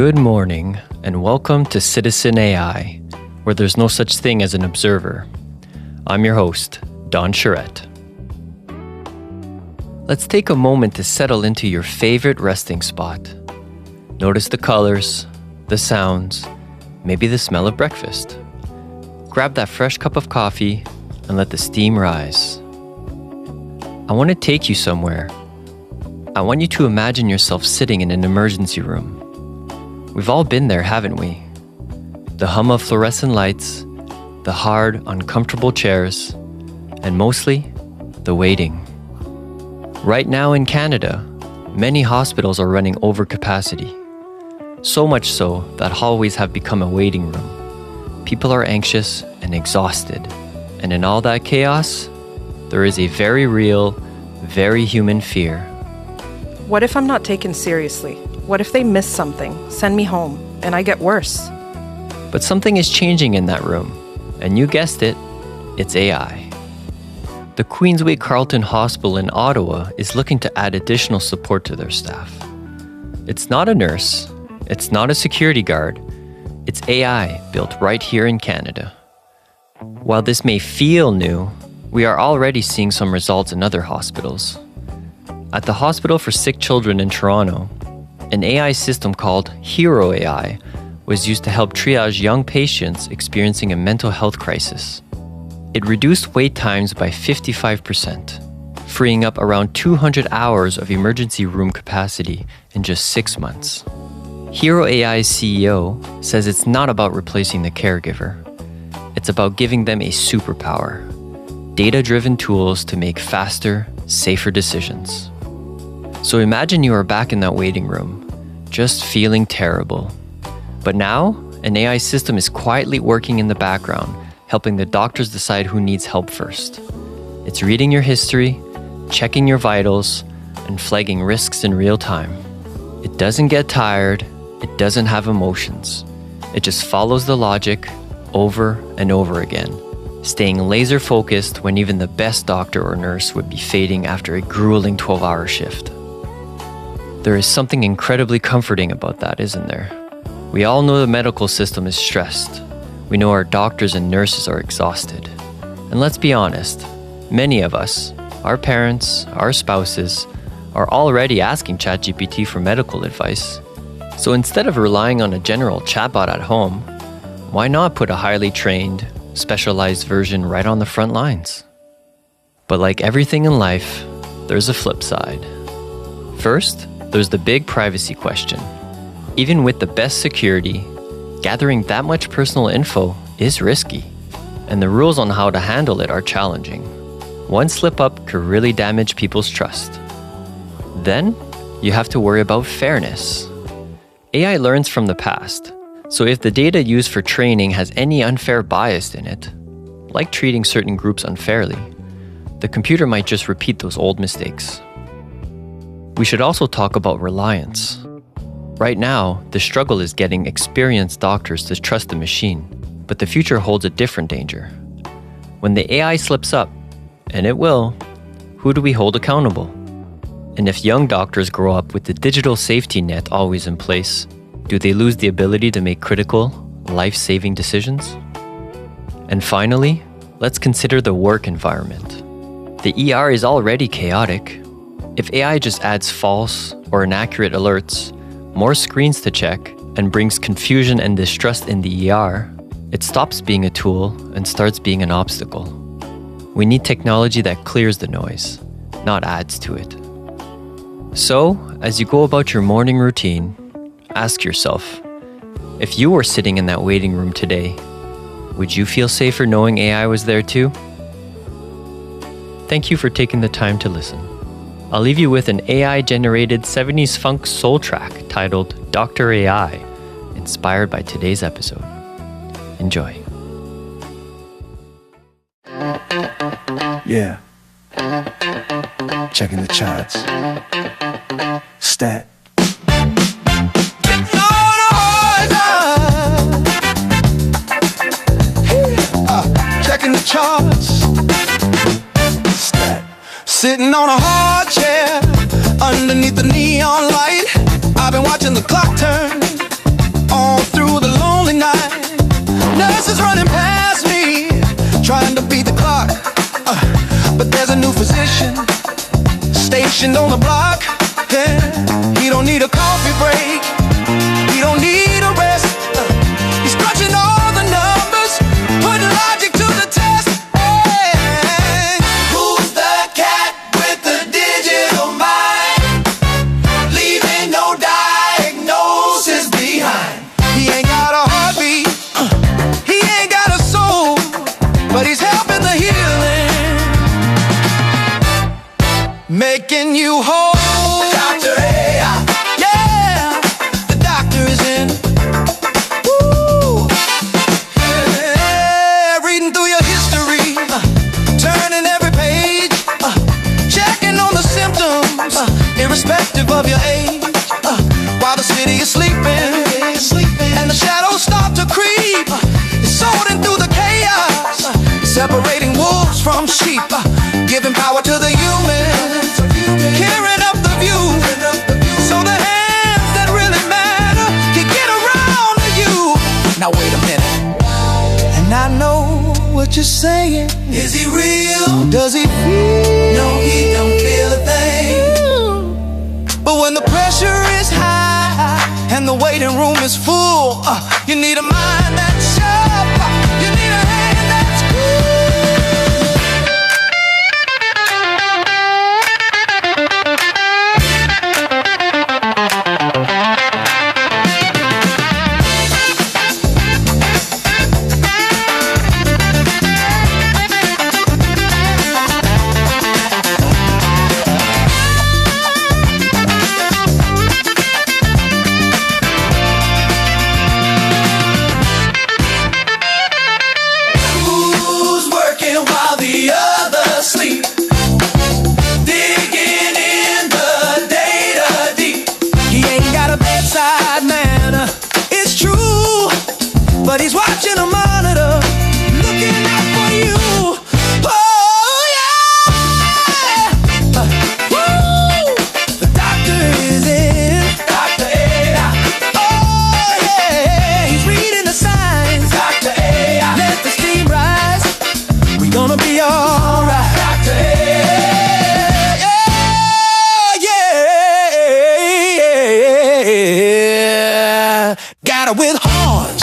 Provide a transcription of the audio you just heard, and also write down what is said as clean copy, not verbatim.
Good morning, and welcome to Cityzen AI, where there's no such thing as an observer. I'm your host, Don Charette. Let's take a moment to settle into your favorite resting spot. Notice the colors, the sounds, maybe the smell of breakfast. Grab that fresh cup of coffee and let the steam rise. I want to take you somewhere. I want you to imagine yourself sitting in an emergency room. We've all been there, haven't we? The hum of fluorescent lights, the hard, uncomfortable chairs, and mostly, the waiting. Right now in Canada, many hospitals are running over capacity. So much so that hallways have become a waiting room. People are anxious and exhausted. And in all that chaos, there is a very real, very human fear. What if I'm not taken seriously? What if they miss something, send me home, and I get worse? But something is changing in that room, and you guessed it, it's AI. The Queensway Carleton Hospital in Ottawa is looking to add additional support to their staff. It's not a nurse, it's not a security guard, it's AI built right here in Canada. While this may feel new, we are already seeing some results in other hospitals. At the Hospital for Sick Children in Toronto, an AI system called Hero AI was used to help triage young patients experiencing a mental health crisis. It reduced wait times by 55%, freeing up around 200 hours of emergency room capacity in just 6 months. Hero AI's CEO says it's not about replacing the caregiver. It's about giving them a superpower, data-driven tools to make faster, safer decisions. So imagine you are back in that waiting room, just feeling terrible. But now, an AI system is quietly working in the background, helping the doctors decide who needs help first. It's reading your history, checking your vitals, and flagging risks in real time. It doesn't get tired, it doesn't have emotions. It just follows the logic over and over again, staying laser focused when even the best doctor or nurse would be fading after a grueling 12-hour shift. There is something incredibly comforting about that, isn't there? We all know the medical system is stressed. We know our doctors and nurses are exhausted. And let's be honest, many of us, our parents, our spouses, are already asking ChatGPT for medical advice. So instead of relying on a general chatbot at home, why not put a highly trained, specialized version right on the front lines? But like everything in life, there's a flip side. First, there's the big privacy question. Even with the best security, gathering that much personal info is risky, and the rules on how to handle it are challenging. One slip up could really damage people's trust. Then, you have to worry about fairness. AI learns from the past, so if the data used for training has any unfair bias in it, like treating certain groups unfairly, the computer might just repeat those old mistakes. We should also talk about reliance. Right now, the struggle is getting experienced doctors to trust the machine, but the future holds a different danger. When the AI slips up, and it will, who do we hold accountable? And if young doctors grow up with the digital safety net always in place, do they lose the ability to make critical, life-saving decisions? And finally, let's consider the work environment. The ER is already chaotic. If AI just adds false or inaccurate alerts, more screens to check, and brings confusion and distrust in the ER, it stops being a tool and starts being an obstacle. We need technology that clears the noise, not adds to it. So, as you go about your morning routine, ask yourself, if you were sitting in that waiting room today, would you feel safer knowing AI was there too? Thank you for taking the time to listen. I'll leave you with an AI-generated 70s funk soul track titled Dr. AI, inspired by today's episode. Enjoy. Yeah. Checking the charts. Stat. Checking the charts. Stat. Sitting on a hard chair underneath the neon light. I've been watching the clock turn. patient on the block. Yeah. He don't need a coffee break. He don't need a rest. He's crunching all the numbers, putting logic to the test. Hey. Who's the cat with the digital mind, leaving no diagnosis behind? He ain't got a heartbeat, he ain't got a soul, but he's helping the healing, making you whole. Dr. AI, yeah, the doctor is in. Woo. Yeah, reading through your history, turning every page, checking on the symptoms, irrespective of your age. While the city is sleeping, and the shadows start to creep, it's sorting through the chaos, separating wolves from sheep, giving power to the human, clearing up the view, so the hands that really matter can get around to you. Now wait a minute, and I know what you're saying. Is he real? Does he feel? No, he don't feel a thing. But when the pressure is high and the waiting room is full, you need a mind that's sharp, you need a hand that's cool. But he's watching a monitor, looking out for you. Oh yeah, woo! The doctor is in. Dr. AI. Oh yeah, he's reading the signs. Dr. AI. Let the steam rise. We gonna be alright. Dr. AI. Yeah, yeah, yeah. Got it with horns.